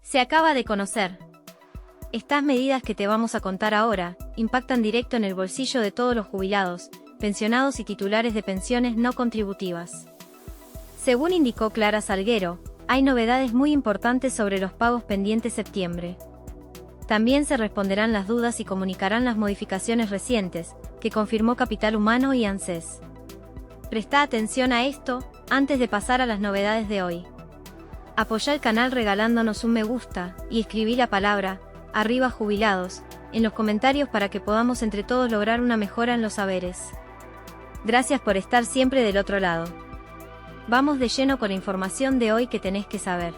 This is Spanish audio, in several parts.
Se acaba de conocer. Estas medidas que te vamos a contar ahora impactan directo en el bolsillo de todos los jubilados, pensionados y titulares de pensiones no contributivas. Según indicó Clara Salguero, hay novedades muy importantes sobre los pagos pendientes septiembre. También se responderán las dudas y comunicarán las modificaciones recientes, que confirmó Capital Humano y ANSES. Presta atención a esto, antes de pasar a las novedades de hoy. Apoyá el canal regalándonos un me gusta, y escribí la palabra, arriba jubilados, en los comentarios para que podamos entre todos lograr una mejora en los saberes. Gracias por estar siempre del otro lado. Vamos de lleno con la información de hoy que tenés que saber.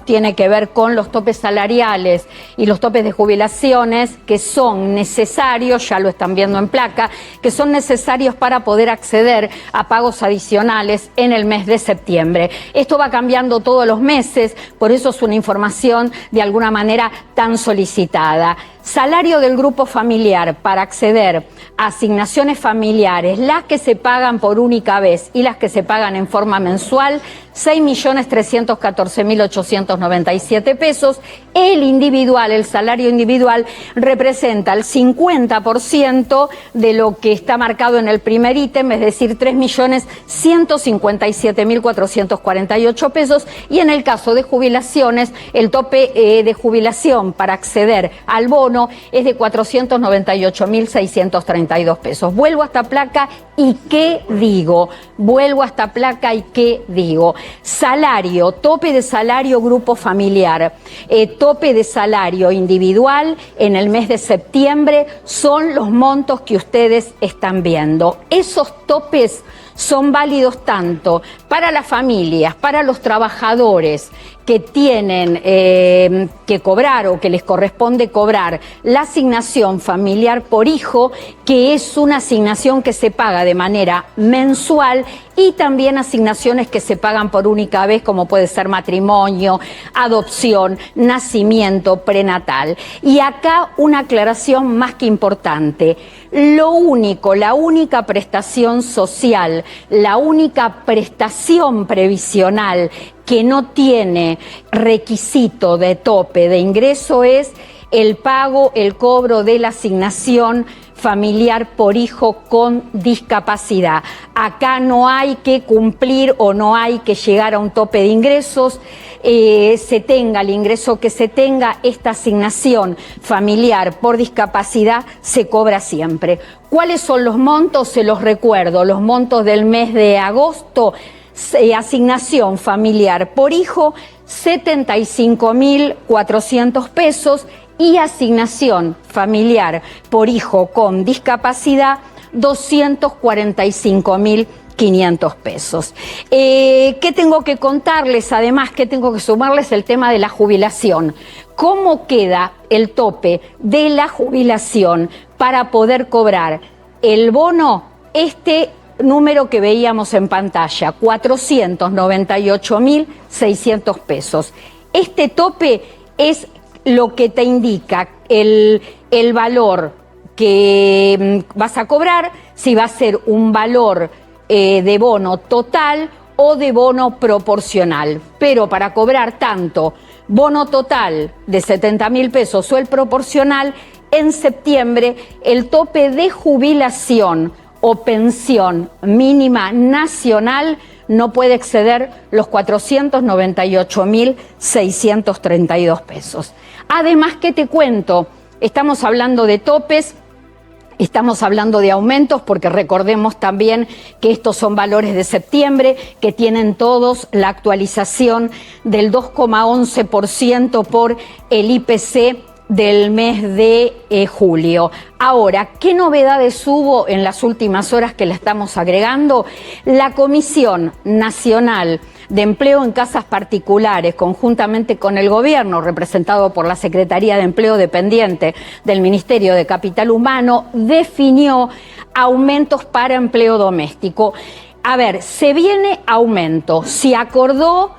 Tiene que ver con los topes salariales y los topes de jubilaciones que son necesarios, ya lo están viendo en placa, que son necesarios para poder acceder a pagos adicionales en el mes de septiembre. Esto va cambiando todos los meses, por eso es una información de alguna manera tan solicitada. Salario del grupo familiar para acceder a asignaciones familiares, las que se pagan por única vez y las que se pagan en forma mensual, 6.314.897 pesos. El individual, el salario individual, representa el 50% de lo que está marcado en el primer ítem, es decir, 3.157.448 pesos. Y en el caso de jubilaciones, el tope de jubilación para acceder al bono es de 498.632 pesos. Vuelvo a esta placa y ¿qué digo? Salario, tope de salario grupo familiar, tope de salario individual en el mes de septiembre son los montos que ustedes están viendo. Esos topes son válidos tanto para las familias, para los trabajadores que tienen que cobrar o que les corresponde cobrar la asignación familiar por hijo, que es una asignación que se paga de manera mensual, y también asignaciones que se pagan por única vez, como puede ser matrimonio, adopción, nacimiento, prenatal. Y acá una aclaración más que importante. La única prestación social, la única prestación previsional que no tiene requisito de tope de ingreso es el pago, el cobro de la asignación familiar por hijo con discapacidad. Acá no hay que cumplir o no hay que llegar a un tope de ingresos, se tenga el ingreso que se tenga, esta asignación familiar por discapacidad se cobra siempre. ¿Cuáles son los montos? Se los recuerdo, los montos del mes de agosto. Asignación familiar por hijo, 75.400 pesos, y asignación familiar por hijo con discapacidad, 245.500 pesos. ¿Qué tengo que contarles? Además, ¿qué tengo que sumarles? El tema de la jubilación. ¿Cómo queda el tope de la jubilación para poder cobrar el bono? Este número que veíamos en pantalla, 498.600 pesos. Este tope es lo que te indica el valor que vas a cobrar, si va a ser un valor de bono total o de bono proporcional. Pero para cobrar tanto bono total de 70.000 pesos o el proporcional, en septiembre el tope de jubilación o pensión mínima nacional no puede exceder los 498.632 pesos. Además, ¿qué te cuento? Estamos hablando de topes, estamos hablando de aumentos, porque recordemos también que estos son valores de septiembre, que tienen todos la actualización del 2,11% por el IPC del mes de julio. Ahora, ¿qué novedades hubo en las últimas horas que le estamos agregando? La Comisión Nacional de Empleo en Casas Particulares, conjuntamente con el gobierno, representado por la Secretaría de Empleo dependiente del Ministerio de Capital Humano, definió aumentos para empleo doméstico. A ver, se viene aumento, se acordó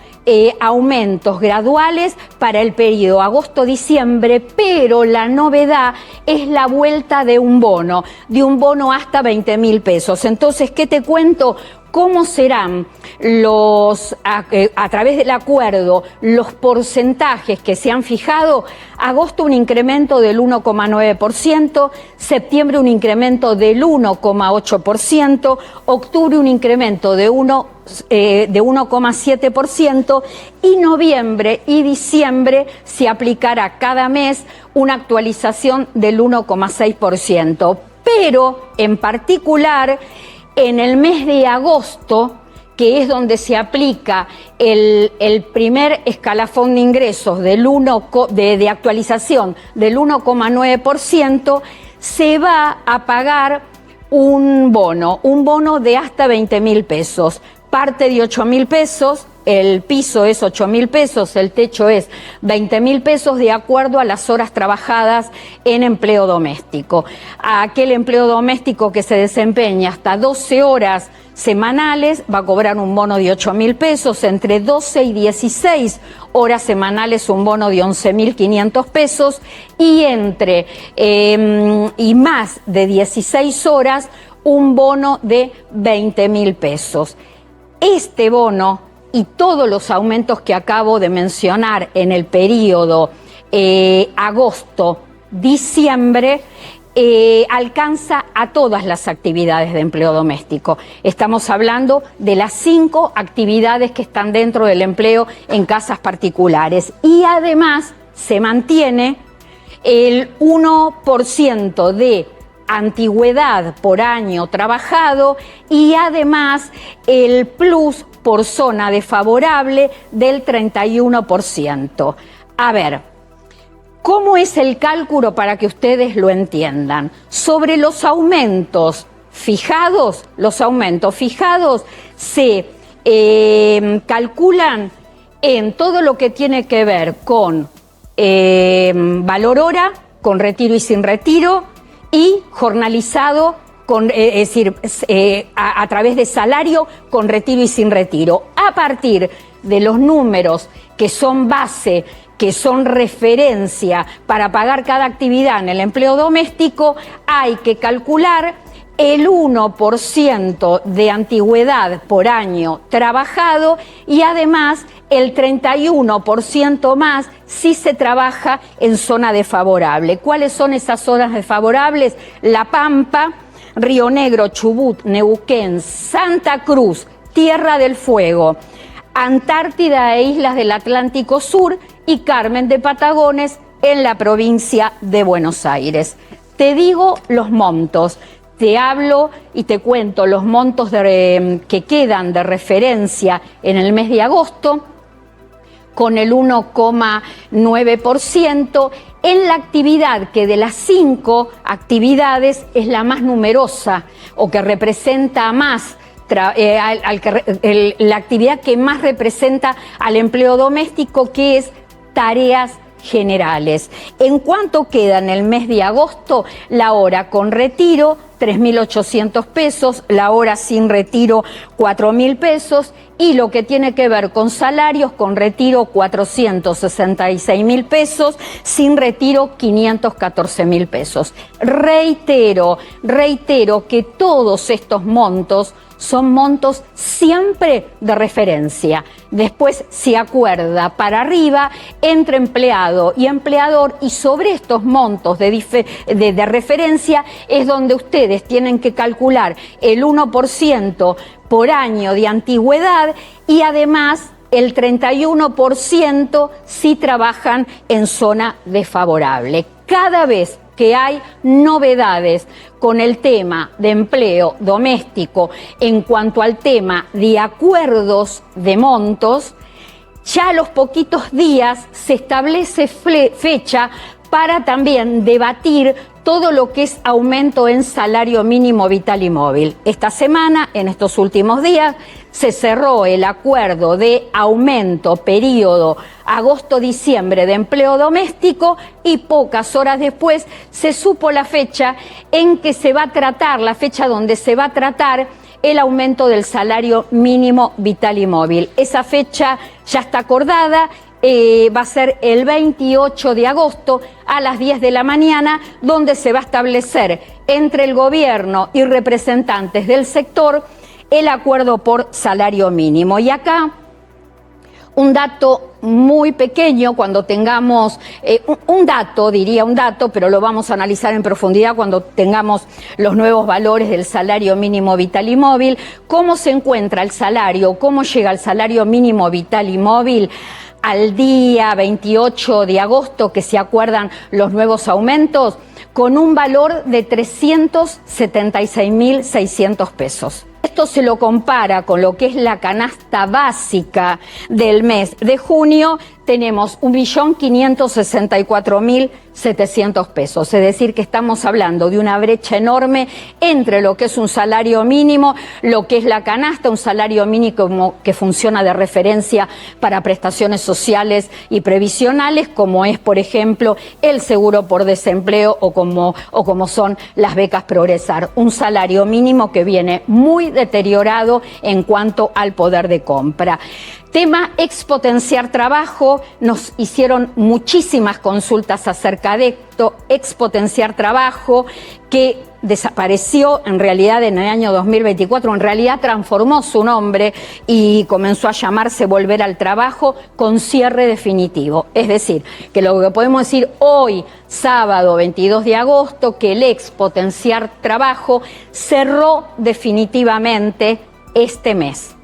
aumentos graduales para el periodo agosto-diciembre, pero la novedad es la vuelta de un bono hasta 20.000 pesos. Entonces, ¿qué te cuento? cómo serán a través del acuerdo los porcentajes que se han fijado. Agosto un incremento del 1,9%, septiembre un incremento del 1,8%, octubre un incremento de 1,7% y noviembre y diciembre se aplicará cada mes una actualización del 1,6%. Pero en particular en el mes de agosto, que es donde se aplica el primer escalafón de ingresos de actualización del 1,9%, se va a pagar un bono de hasta 20.000 pesos. Parte de 8.000 pesos, el piso es 8.000 pesos, el techo es 20.000 pesos de acuerdo a las horas trabajadas en empleo doméstico. A aquel empleo doméstico que se desempeña hasta 12 horas semanales va a cobrar un bono de 8.000 pesos, entre 12 y 16 horas semanales un bono de 11.500 pesos y y más de 16 horas un bono de 20.000 pesos. Este bono y todos los aumentos que acabo de mencionar en el periodo agosto-diciembre alcanza a todas las actividades de empleo doméstico. Estamos hablando de las 5 actividades que están dentro del empleo en casas particulares y además se mantiene el 1% de antigüedad por año trabajado y además el plus por zona desfavorable del 31%. A ver, ¿cómo es el cálculo para que ustedes lo entiendan? Sobre los aumentos fijados se calculan en todo lo que tiene que ver con valor hora, con retiro y sin retiro, y jornalizado, es decir, a través de salario con retiro y sin retiro. A partir de los números que son base, que son referencia para pagar cada actividad en el empleo doméstico, hay que calcular el 1% de antigüedad por año trabajado y además el 31% más si se trabaja en zona desfavorable. ¿Cuáles son esas zonas desfavorables? La Pampa, Río Negro, Chubut, Neuquén, Santa Cruz, Tierra del Fuego, Antártida e Islas del Atlántico Sur y Carmen de Patagones en la provincia de Buenos Aires. Te digo los montos. Te hablo y te cuento los montos que quedan de referencia en el mes de agosto, con el 1,9%, en la actividad que de las 5 actividades es la más numerosa o que representa más, la actividad que más representa al empleo doméstico, que es tareas generales. ¿En cuánto queda en el mes de agosto? La hora con retiro, 3.800 pesos, la hora sin retiro, 4.000 pesos, y lo que tiene que ver con salarios, con retiro, 466.000 pesos, sin retiro, 514.000 pesos. Reitero que todos estos montos son montos siempre de referencia. Después se acuerda para arriba entre empleado y empleador, y sobre estos montos de referencia es donde ustedes tienen que calcular el 1% por año de antigüedad y además el 31% si trabajan en zona desfavorable. Cada vez que hay novedades con el tema de empleo doméstico en cuanto al tema de acuerdos de montos, ya a los poquitos días se establece fecha para también debatir todo lo que es aumento en salario mínimo vital y móvil. Esta semana, en estos últimos días, se cerró el acuerdo de aumento periodo agosto-diciembre de empleo doméstico y pocas horas después se supo la fecha en que se va a tratar, la fecha donde se va a tratar el aumento del salario mínimo vital y móvil. Esa fecha ya está acordada. Va a ser el 28 de agosto a las 10 de la mañana, donde se va a establecer entre el gobierno y representantes del sector el acuerdo por salario mínimo. Y acá un dato muy pequeño, cuando tengamos un dato, pero lo vamos a analizar en profundidad cuando tengamos los nuevos valores del salario mínimo vital y móvil. ¿Cómo se encuentra el salario? ¿Cómo llega el salario mínimo vital y móvil al día 28 de agosto, que se acuerdan los nuevos aumentos? Con un valor de 376.600 pesos. Esto se lo compara con lo que es la canasta básica del mes de junio. Tenemos 1.564.700 pesos. Es decir, que estamos hablando de una brecha enorme entre lo que es un salario mínimo, lo que es la canasta, un salario mínimo que funciona de referencia para prestaciones sociales y previsionales, como es, por ejemplo, el seguro por desempleo o como son las becas Progresar. Un salario mínimo que viene muy deteriorado en cuanto al poder de compra. Tema expotenciar trabajo, nos hicieron muchísimas consultas acerca de esto. Expotenciar trabajo, que desapareció en realidad en el año 2024, en realidad transformó su nombre y comenzó a llamarse Volver al Trabajo, con cierre definitivo. Es decir, que lo que podemos decir hoy, sábado 22 de agosto, que el expotenciar trabajo cerró definitivamente este mes.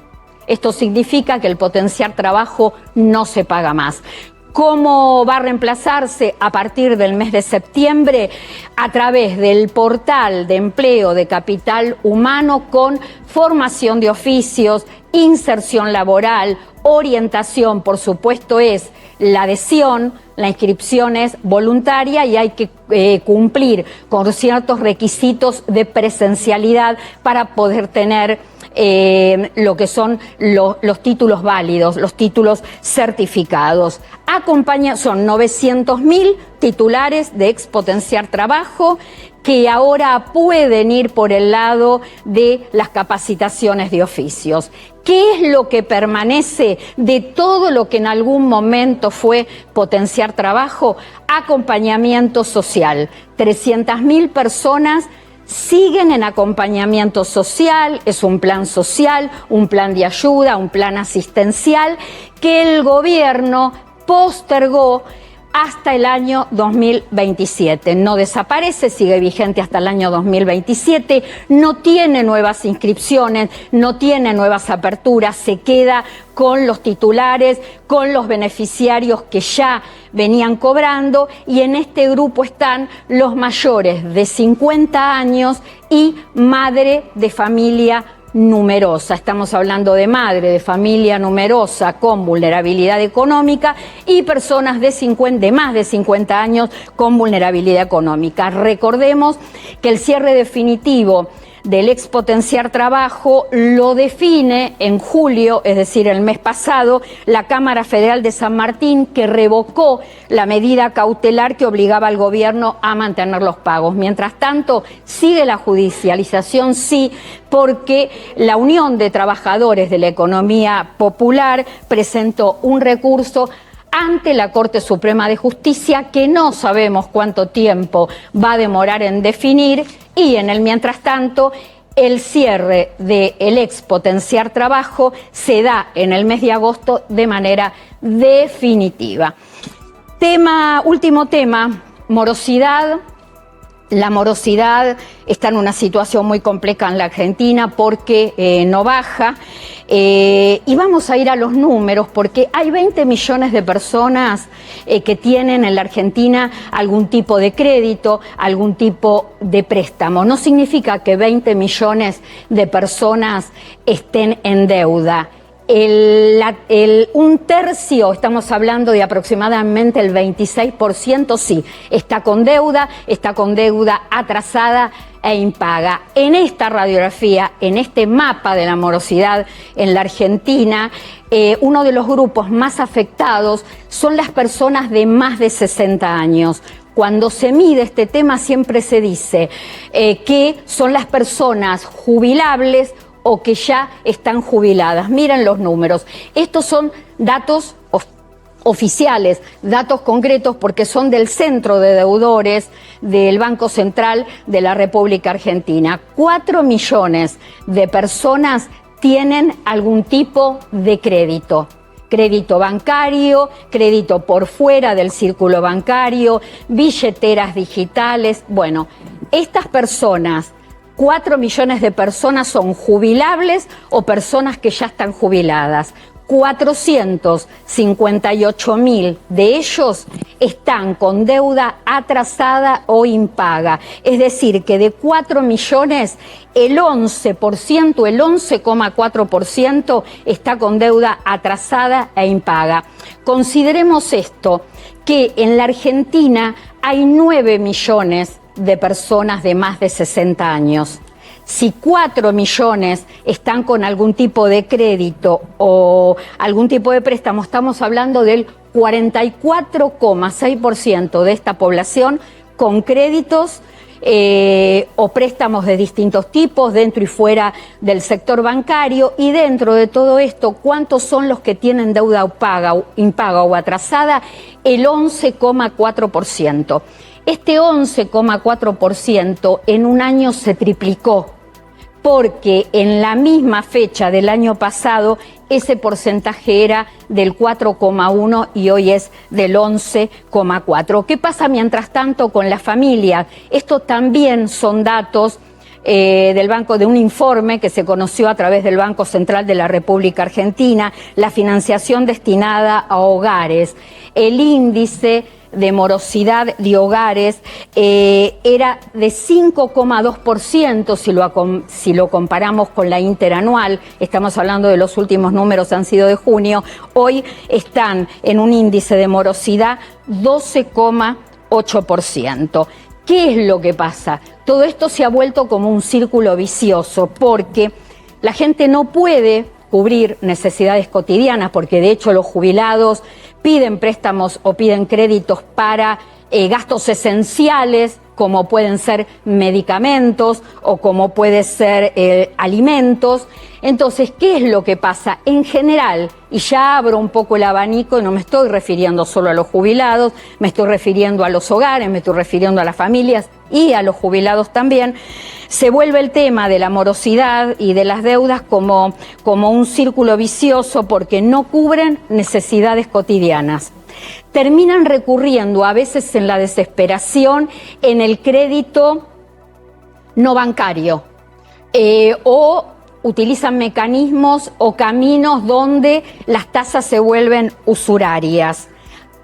Esto significa que el potenciar trabajo no se paga más. ¿Cómo va a reemplazarse a partir del mes de septiembre? A través del portal de empleo de capital humano, con formación de oficios, inserción laboral, orientación. Por supuesto, es la adhesión, la inscripción es voluntaria y hay que cumplir con ciertos requisitos de presencialidad para poder tener lo que son los títulos válidos, los títulos certificados. Son 900.000 titulares de expotenciar trabajo que ahora pueden ir por el lado de las capacitaciones de oficios. ¿Qué es lo que permanece de todo lo que en algún momento fue potenciar trabajo? Acompañamiento social. 300.000 personas siguen en acompañamiento social. Es un plan social, un plan de ayuda, un plan asistencial que el gobierno postergó hasta el año 2027. No desaparece, sigue vigente hasta el año 2027, no tiene nuevas inscripciones, no tiene nuevas aperturas, se queda con los titulares, con los beneficiarios que ya venían cobrando, y en este grupo están los mayores de 50 años y madre de familia numerosa. Estamos hablando de madre de familia numerosa con vulnerabilidad económica y personas de más de 50 años con vulnerabilidad económica. Recordemos que el cierre definitivo del expotenciar trabajo lo define en julio, es decir, el mes pasado, la Cámara Federal de San Martín, que revocó la medida cautelar que obligaba al gobierno a mantener los pagos. Mientras tanto, sigue la judicialización, sí, porque la Unión de Trabajadores de la Economía Popular presentó un recurso ante la Corte Suprema de Justicia, que no sabemos cuánto tiempo va a demorar en definir, y en el mientras tanto el cierre del expotenciar trabajo se da en el mes de agosto de manera definitiva. Último tema, morosidad. La morosidad está en una situación muy compleja en la Argentina porque no baja. Y vamos a ir a los números, porque hay 20 millones de personas que tienen en la Argentina algún tipo de crédito, algún tipo de préstamo. No significa que 20 millones de personas estén en deuda. Un tercio, estamos hablando de aproximadamente el 26%, sí, está con deuda atrasada e impaga. En esta radiografía, en este mapa de la morosidad en la Argentina, uno de los grupos más afectados son las personas de más de 60 años. Cuando se mide este tema siempre se dice que son las personas jubilables o que ya están jubiladas. Miren los números. Estos son datos oficiales, datos concretos, porque son del Centro de Deudores del Banco Central de la República Argentina. 4 millones de personas tienen algún tipo de crédito. Crédito bancario, crédito por fuera del círculo bancario, billeteras digitales. Bueno, estas personas, 4 millones de personas, son jubilables o personas que ya están jubiladas. 458.000 de ellos están con deuda atrasada o impaga. Es decir, que de 4 millones, el 11%, el 11,4% está con deuda atrasada e impaga. Consideremos esto, que en la Argentina hay 9 millones de personas de más de 60 años. Si 4 millones están con algún tipo de crédito o algún tipo de préstamo, estamos hablando del 44,6% de esta población con créditos o préstamos de distintos tipos dentro y fuera del sector bancario. Y dentro de todo esto, ¿cuántos son los que tienen deuda impaga o atrasada? El 11,4%. Este 11,4% en un año se triplicó, porque en la misma fecha del año pasado ese porcentaje era del 4,1 y hoy es del 11,4. ¿Qué pasa mientras tanto con la familia? Esto también son datos del banco, de un informe que se conoció a través del Banco Central de la República Argentina, la financiación destinada a hogares. El índice de morosidad de hogares era de 5,2% si lo comparamos con la interanual. Estamos hablando de los últimos números, han sido de junio. Hoy están en un índice de morosidad 12,8%. ¿Qué es lo que pasa? Todo esto se ha vuelto como un círculo vicioso, porque la gente no puede cubrir necesidades cotidianas, porque de hecho los jubilados piden préstamos o piden créditos para gastos esenciales, como pueden ser medicamentos o como puede ser alimentos. Entonces, ¿qué es lo que pasa? En general, y ya abro un poco el abanico, y no me estoy refiriendo solo a los jubilados, me estoy refiriendo a los hogares, me estoy refiriendo a las familias y a los jubilados también, se vuelve el tema de la morosidad y de las deudas como un círculo vicioso, porque no cubren necesidades cotidianas. Terminan recurriendo a veces en la desesperación en el crédito no bancario o utilizan mecanismos o caminos donde las tasas se vuelven usurarias.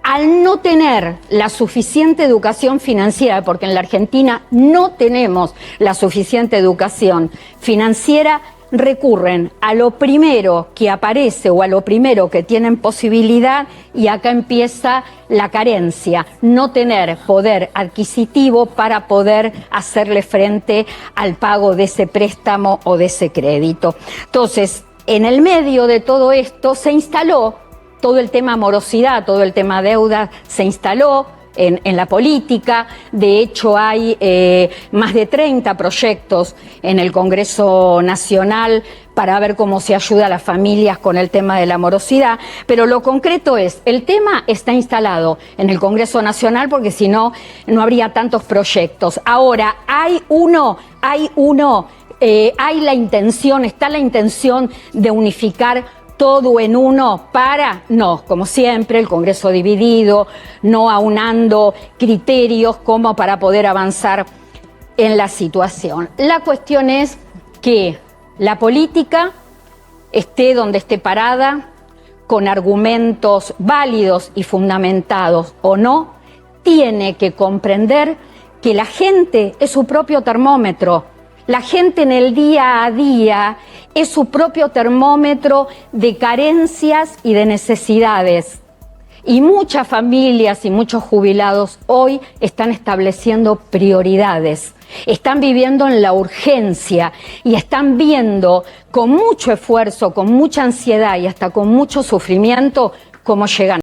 Al no tener la suficiente educación financiera, porque en la Argentina no tenemos la suficiente educación financiera, recurren a lo primero que aparece o a lo primero que tienen posibilidad, y acá empieza la carencia, no tener poder adquisitivo para poder hacerle frente al pago de ese préstamo o de ese crédito. Entonces, en el medio de todo esto se instaló todo el tema morosidad, todo el tema deuda, se instaló en la política. De hecho, hay más de 30 proyectos en el Congreso Nacional para ver cómo se ayuda a las familias con el tema de la morosidad. Pero lo concreto es, el tema está instalado en el Congreso Nacional, porque si no, no habría tantos proyectos. Ahora, hay la intención, está la intención de unificar todo en uno no, como siempre, el Congreso dividido, no aunando criterios como para poder avanzar en la situación. La cuestión es que la política, esté donde esté parada, con argumentos válidos y fundamentados o no, tiene que comprender que la gente es su propio termómetro. La gente en el día a día es su propio termómetro de carencias y de necesidades. Y muchas familias y muchos jubilados hoy están estableciendo prioridades. Están viviendo en la urgencia y están viendo con mucho esfuerzo, con mucha ansiedad y hasta con mucho sufrimiento cómo llegan